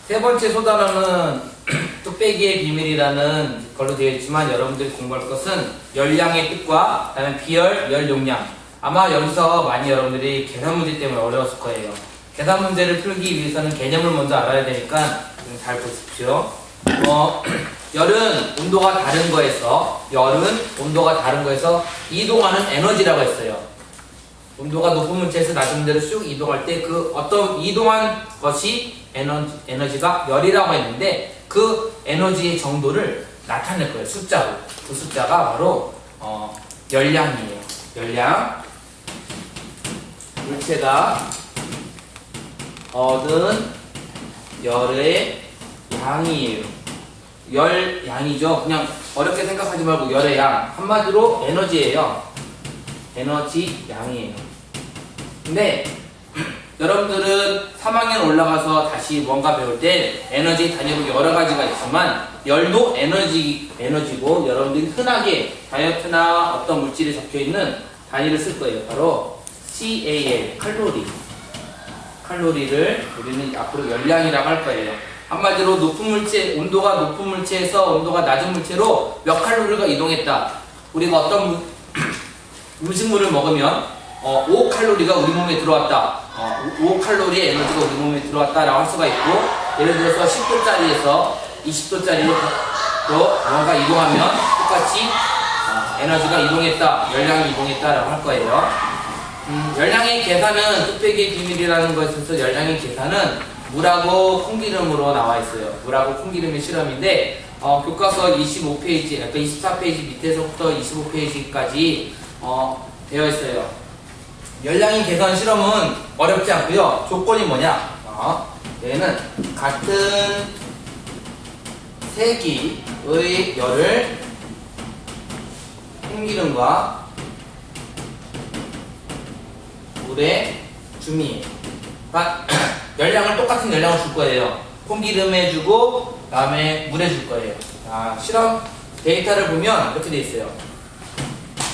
세 번째 소단어는 뚝배기의 비밀이라는 걸로 되어 있지만 여러분들이 공부할 것은 열량의 뜻과 그다음에 비열, 열 용량. 아마 여기서 많이 여러분들이 계산 문제 때문에 어려웠을 거예요. 계산 문제를 풀기 위해서는 개념을 먼저 알아야 되니까 잘 보십시오. 열은 온도가 다른 거에서 이동하는 에너지라고 했어요. 온도가 높은 물체에서 낮은 물체로 쑥 이동할 때 그 어떤 이동한 것이 에너지가 열이라고 했는데 그 에너지의 정도를 나타낼 거예요. 숫자로. 그 숫자가 바로 열량이에요. 열량. 물체가 얻은 열의 양이에요. 열 양이죠. 그냥 어렵게 생각하지 말고 열의 양. 한마디로 에너지예요. 에너지 양이에요. 근데 여러분들은 3학년 올라가서 다시 뭔가 배울 때 에너지 단위로 여러 가지가 있지만 열도 에너지고 여러분들이 흔하게 다이어트나 어떤 물질에 적혀있는 단위를 쓸 거예요. 바로 CAL, 칼로리. 칼로리를 우리는 앞으로 열량이라고 할 거예요. 한마디로 높은 물체, 온도가 높은 물체에서 온도가 낮은 물체로 몇 칼로리가 이동했다. 우리가 어떤 음식물을 먹으면 5칼로리가 우리 몸에 들어왔다. 5칼로리의 에너지가 우리 몸에 들어왔다라고 할 수가 있고, 예를 들어서 10도짜리에서 20도짜리로 뭔가 이동하면 똑같이 에너지가 이동했다, 열량이 이동했다라고 할 거예요. 열량의 계산은 뚝배기의 비밀이라는 것에서 열량의 계산은 물하고 콩기름으로 나와 있어요. 물하고 콩기름의 실험인데 교과서 25페이지, 그러니까 24페이지 밑에서부터 25페이지까지 되어 있어요. 열량의 계산 실험은 어렵지 않고요. 조건이 뭐냐? 얘는 같은 세기의 열을 콩기름과 물에 줌이에요. 그러니까 열량을 똑같은 열량을 줄 거예요. 콩기름에 주고 그다음에 물에 줄 거예요. 실험 데이터를 보면 이렇게 돼 있어요.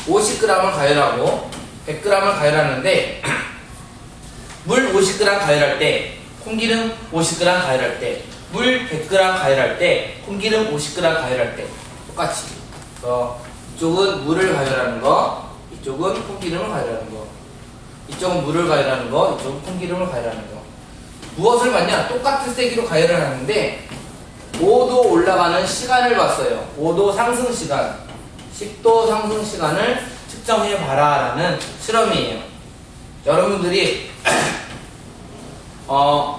50g을 가열하고 100g을 가열하는데 물 50g 가열할 때, 콩기름 50g 가열할 때, 물 100g 가열할 때, 콩기름 50g 가열할 때 똑같이 이쪽은 물을 가열하는 거, 이쪽은 콩기름을 가열하는 거, 이쪽은 물을 가열하는 거, 이쪽은 콩기름을 가열하는 거. 무엇을 봤냐? 똑같은 세기로 가열을 하는데 5도 올라가는 시간을 봤어요. 5도 상승 시간, 10도 상승 시간을 측정해 봐라 라는 실험이에요. 여러분들이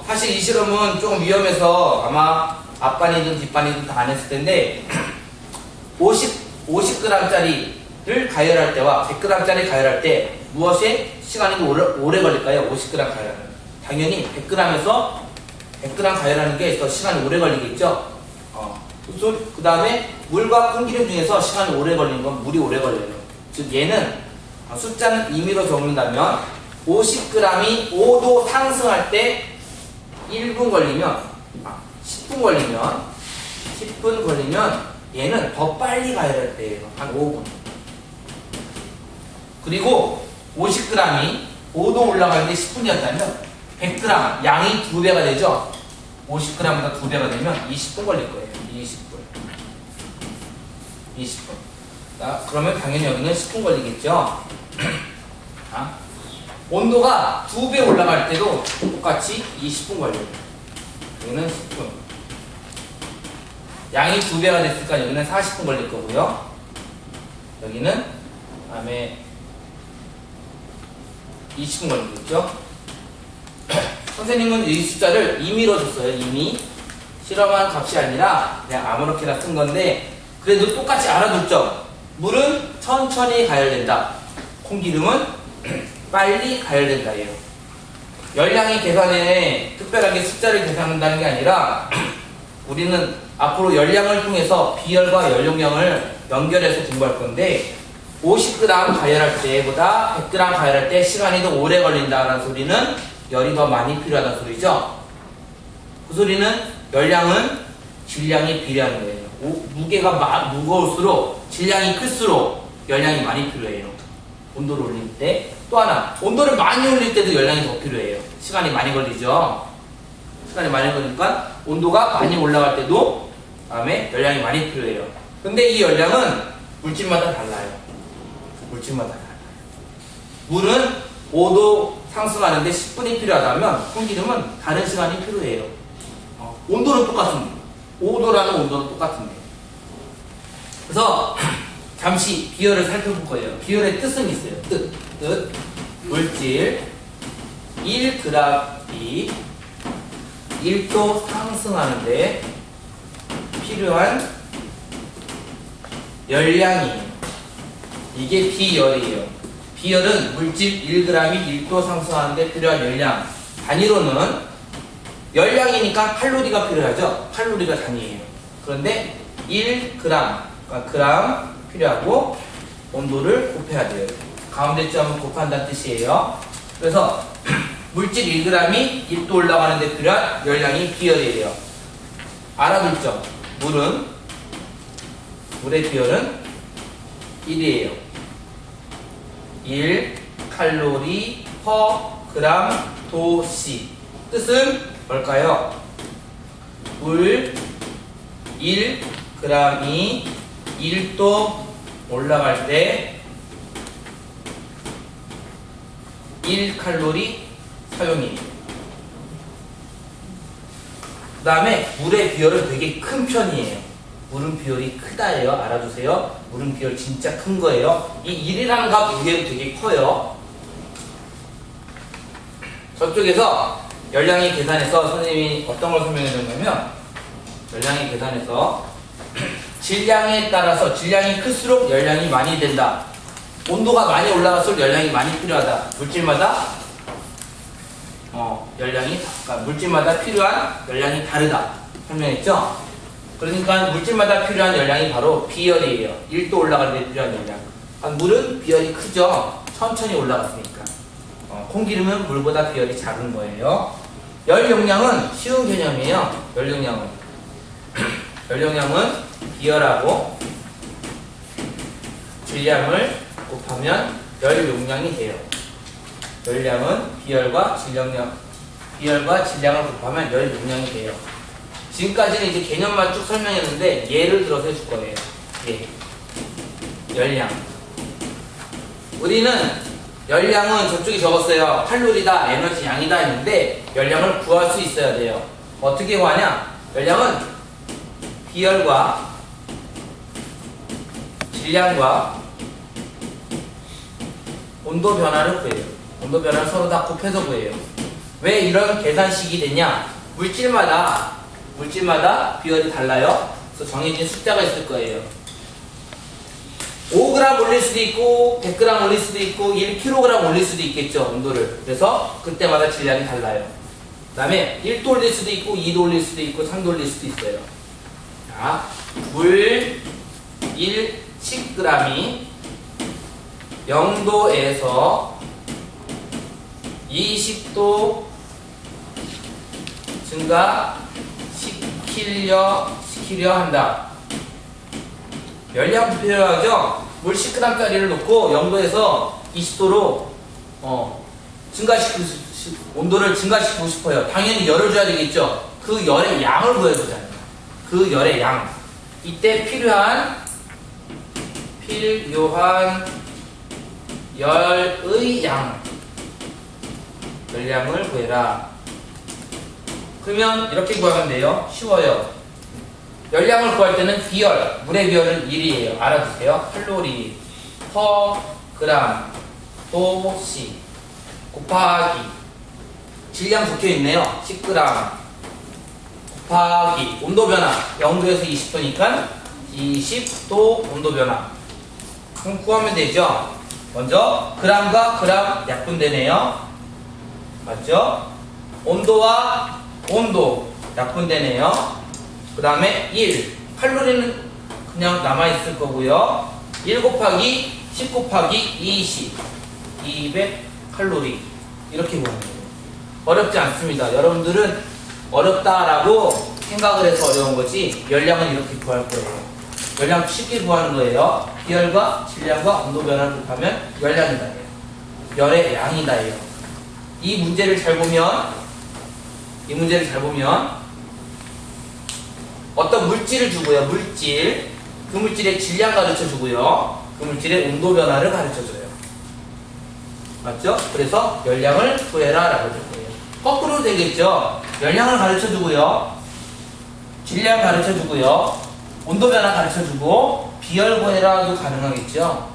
사실 이 실험은 조금 위험해서 아마 앞반이든 뒷반이든 다 안 했을 텐데 50g짜리를 가열할 때와 100g짜리 가열할 때 무엇에 시간이 오래 걸릴까요? 50g 가열하는. 당연히 100g에서 100g 가열하는 게 더 시간이 오래 걸리겠죠? 그 다음에 물과 콩기름 중에서 시간이 오래 걸리는 건 물이 오래 걸려요. 즉 얘는 숫자는 임의로 적는다면 50g이 5도 상승할 때 1분 걸리면 10분 걸리면 얘는 더 빨리 가열할 때예요. 한 5분. 그리고 50g이 5도 올라갈 때 10분이었다면 100g 양이 2배가 되죠. 50g보다 2배가 되면 20분 걸릴 거예요. 20분. 그러면 당연히 여기는 10분 걸리겠죠. 온도가 2배 올라갈 때도 똑같이 20분 걸려요. 여기는 10분. 양이 2배가 됐으니까 여기는 40분 걸릴 거고요. 여기는 다음에 20분 걸리겠죠. 선생님은 이 숫자를 임의로 줬어요. 임의. 실험한 값이 아니라 그냥 아무렇게나 쓴 건데 그래도 똑같이 알아뒀죠. 물은 천천히 가열된다. 콩기름은 빨리 가열된다. 예요. 열량의 계산에 특별하게 숫자를 계산한다는 게 아니라 우리는 앞으로 열량을 통해서 비열과 열용량을 연결해서 공부할 건데 50g 가열할 때보다 100g 가열할 때 시간이 더 오래 걸린다는 소리는 열이 더 많이 필요하다는 소리죠. 그 소리는 열량은 질량이 비례하는 거예요. 무게가 무거울수록 질량이 클수록 열량이 많이 필요해요. 온도를 올릴 때. 또 하나, 온도를 많이 올릴 때도 열량이 더 필요해요. 시간이 많이 걸리죠. 시간이 많이 걸리니까 온도가 많이 올라갈 때도 다음에 열량이 많이 필요해요. 근데 이 열량은 물질마다 달라요. 물질마다 달라요. 물은 5도 상승하는데 10분이 필요하다면 콩기름은 다른 시간이 필요해요. 온도는 똑같습니다. 5도라는 온도는 똑같은데. 그래서 잠시 비열을 살펴볼 거예요. 비열의 뜻은 있어요. 뜻. 물질 1g이 1도 상승하는데 필요한 열량이에요. 이게 비열이에요. 비열은 물질 1g이 1도 상승하는데 필요한 열량. 단위로는 열량이니까 칼로리가 필요하죠. 칼로리가 단위예요. 그런데 1g, 그러니까 그램 필요하고 온도를 곱해야 돼요. 가운데 점은 곱한다는 뜻이에요. 그래서 물질 1g이 1도 올라가는데 필요한 열량이 비열이에요. 알아둘 점. 물의 비열은 1이에요. 1 칼로리 퍼 그램 도시. 뜻은 뭘까요? 물 1g이 1도 올라갈 때 1칼로리 사용이에요. 그 다음에 물의 비열은 되게 큰 편이에요. 물은 비열이 크다예요. 알아두세요. 물은 비열 진짜 큰 거예요. 이 1이라는 값 무게는 되게 커요. 저쪽에서 열량이 계산해서 선생님이 어떤 걸 설명해 줬냐면 열량이 계산해서 질량에 따라서 질량이 클수록 열량이 많이 된다. 온도가 많이 올라갈수록 열량이 많이 필요하다. 물질마다 그러니까 물질마다 필요한 열량이 다르다. 설명했죠? 그러니까 물질마다 필요한 열량이 바로 비열이에요. 1도 올라갈 때 필요한 열량. 물은 비열이 크죠? 천천히 올라갔으니까. 콩기름은 물보다 비열이 작은 거예요. 열 용량은 쉬운 개념이에요. 열 용량은 비열하고 질량을 곱하면 열 용량이 돼요. 열량은 비열과 질량을 곱하면 열 용량이 돼요. 지금까지는 이제 개념만 쭉 설명했는데 예를 들어서 해줄 거예요. 예. 열량. 우리는 열량은 저쪽에 적었어요. 칼로리다, 에너지 양이다 했는데 열량을 구할 수 있어야 돼요. 어떻게 구하냐? 열량은 비열과 질량과 온도 변화를 구해요. 온도 변화를 서로 다 곱해서 구해요. 왜 이런 계산식이 되냐? 물질마다 비열이 달라요. 그래서 정해진 숫자가 있을 거예요. 5g 올릴 수도 있고 100g 올릴 수도 있고 1kg 올릴 수도 있겠죠. 온도를. 그래서 그때마다 질량이 달라요. 그 다음에 1도 올릴 수도 있고 2도 올릴 수도 있고 3도 올릴 수도 있어요. 자, 물 10g이 0도에서 20도 증가시키려 한다. 열량 필요하죠? 물 10g짜리를 놓고 0도에서 20도로 온도를 증가시키고 싶어요. 당연히 열을 줘야 되겠죠? 그 열의 양을 구해야 되잖아요. 그 열의 양. 이때 필요한 열의 양. 열량을 구해라. 그러면 이렇게 구하면 돼요. 쉬워요. 열량을 구할 때는 비열, 물의 비열은 1이에요. 알아두세요. 칼로리 퍼 그램 도시 곱하기 질량 적혀있네요. 10g 곱하기 온도 변화 0도에서 20도니까 20도 온도 변화. 그럼 구하면 되죠. 먼저 그램과 그램 약분되네요. 맞죠? 온도와 온도 약분되네요. 그 다음에 1 칼로리는 그냥 남아있을 거고요. 1 곱하기 10 곱하기 20 200 칼로리 이렇게 구하는 거예요. 어렵지 않습니다. 여러분들은 어렵다라고 생각을 해서 어려운 거지 열량은 이렇게 구할 거예요. 열량 쉽게 구하는 거예요. 비열과 질량과 온도 변화를 곱하면 열량이다 해요. 열의 양이다 해요. 이 문제를 잘 보면 이 문제를 잘 보면 어떤 물질을 주고요. 물질. 그 물질의 질량 가르쳐 주고요. 그 물질의 온도 변화를 가르쳐 줘요. 맞죠? 그래서 열량을 구해라 라고 줄 거예요. 거꾸로 되겠죠? 열량을 가르쳐 주고요. 질량 가르쳐 주고요. 온도 변화 가르쳐 주고 비열 구해라도 가능하겠죠?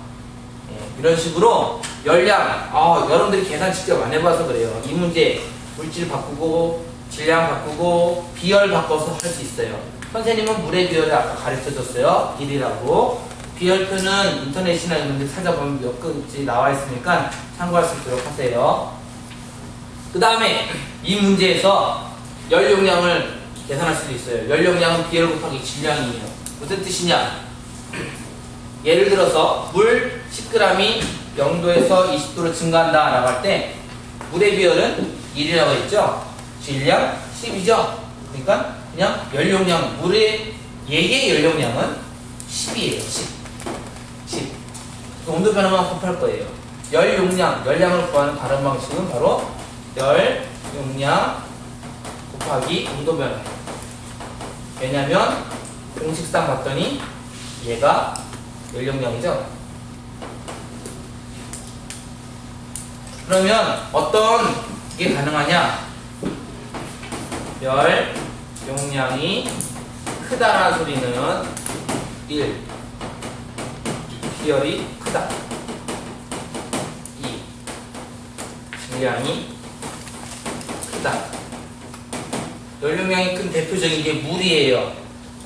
예, 이런 식으로 열량, 여러분들이 계산 직접 안 해봐서 그래요. 이 문제 물질 바꾸고 질량 바꾸고 비열 바꿔서 할 수 있어요. 선생님은 물의 비열을 아까 가르쳐 줬어요. 1이라고. 비열표는 인터넷이나 이런 데 찾아보면 몇 가지 나와 있으니까 참고할 수 있도록 하세요. 그 다음에 이 문제에서 열 용량을 계산할 수도 있어요. 열 용량은 비열 곱하기 질량이에요. 무슨 뜻이냐? 예를 들어서 물 10g이 0도에서 20도로 증가한다 라고 할 때 물의 비열은 1이라고 했죠? 질량 10이죠? 그러니까 그냥 열 용량, 물의 얘의 열 용량은 10이에요. 10. 온도 변화만 곱할 거예요. 열 용량, 열량을 구하는 다른 방식은 바로 열 용량 곱하기 온도 변화. 왜냐면 공식상 봤더니 얘가 열 용량이죠. 그러면 어떤 게 가능하냐? 열 용량이 크다라는 소리는 1. 비열이 크다. 2. 질량이 크다. 열 용량이 큰 대표적인 게 물이에요.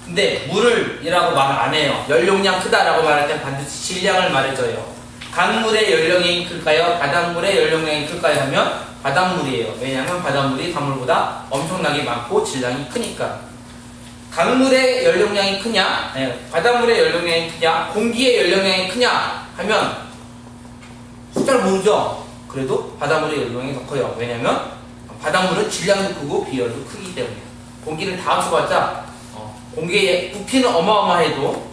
근데 물을이라고 말 안 해요. 열 용량 크다라고 말할 때 반드시 질량을 말해줘요. 강물의 열 용량이 클까요? 바닷물의 열 용량이 클까요? 하면 바닷물이에요. 왜냐하면 바닷물이 강물보다 엄청나게 많고 질량이 크니까. 강물의 열 용량이 크냐? 바닷물의 열 용량이 크냐? 공기의 열 용량이 크냐? 하면 숫자를 모르죠? 그래도 바닷물의 열 용량이 더 커요. 왜냐하면 바닷물은 질량도 크고 비열도 크기 때문에. 공기를 다 합쳐봤자 공기의 부피는 어마어마해도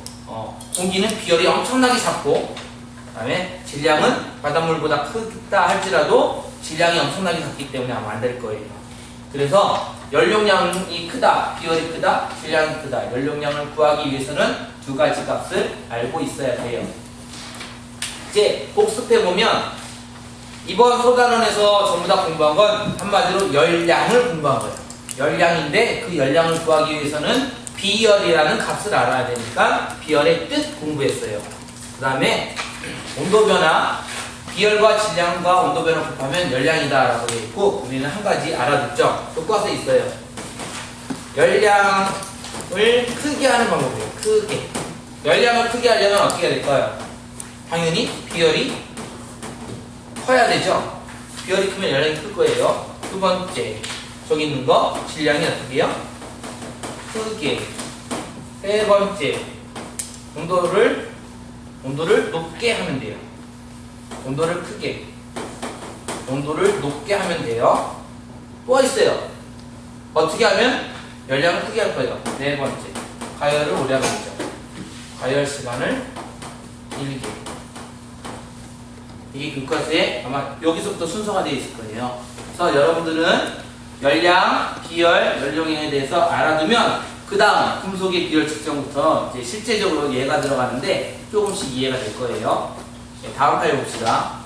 공기는 비열이 엄청나게 작고, 그 다음에 질량은 바닷물보다 크다 할지라도 질량이 엄청나게 작기 때문에 아마 안 될 거예요. 그래서 열용량이 크다, 비열이 크다, 질량이 크다. 열용량을 구하기 위해서는 두 가지 값을 알고 있어야 돼요. 이제 복습해보면 이번 소단원에서 전부 다 공부한 건 한마디로 열량을 공부한 거예요. 열량인데 그 열량을 구하기 위해서는 비열이라는 값을 알아야 되니까 비열의 뜻 공부했어요. 그 다음에 온도 변화, 비열과 질량과 온도 변화 곱하면 열량이다 라고 되어 있고, 우리는 한 가지 알아듣죠? 교과서에 있어요. 열량을 크게 하는 방법이에요. 크게. 열량을 크게 하려면 어떻게 해야 될까요? 당연히 비열이 커야 되죠? 비열이 크면 열량이 클 거예요. 두 번째, 저기 있는 거 질량이 어떻게 해요? 크게. 세 번째, 온도를 높게 하면 돼요. 온도를 크게, 온도를 높게 하면 돼요. 또 있어요. 어떻게 하면 열량을 크게 할 거예요. 네 번째, 가열을 오래 하면 되죠. 가열 시간을 길게. 이게 교과서에 아마 여기서부터 순서가 되어 있을 거예요. 그래서 여러분들은 열량, 비열, 열용량에 대해서 알아두면 그 다음 금속의 비열 측정부터 이제 실제적으로 이해가 들어가는데 조금씩 이해가 될 거예요. 다음 파일 봅시다.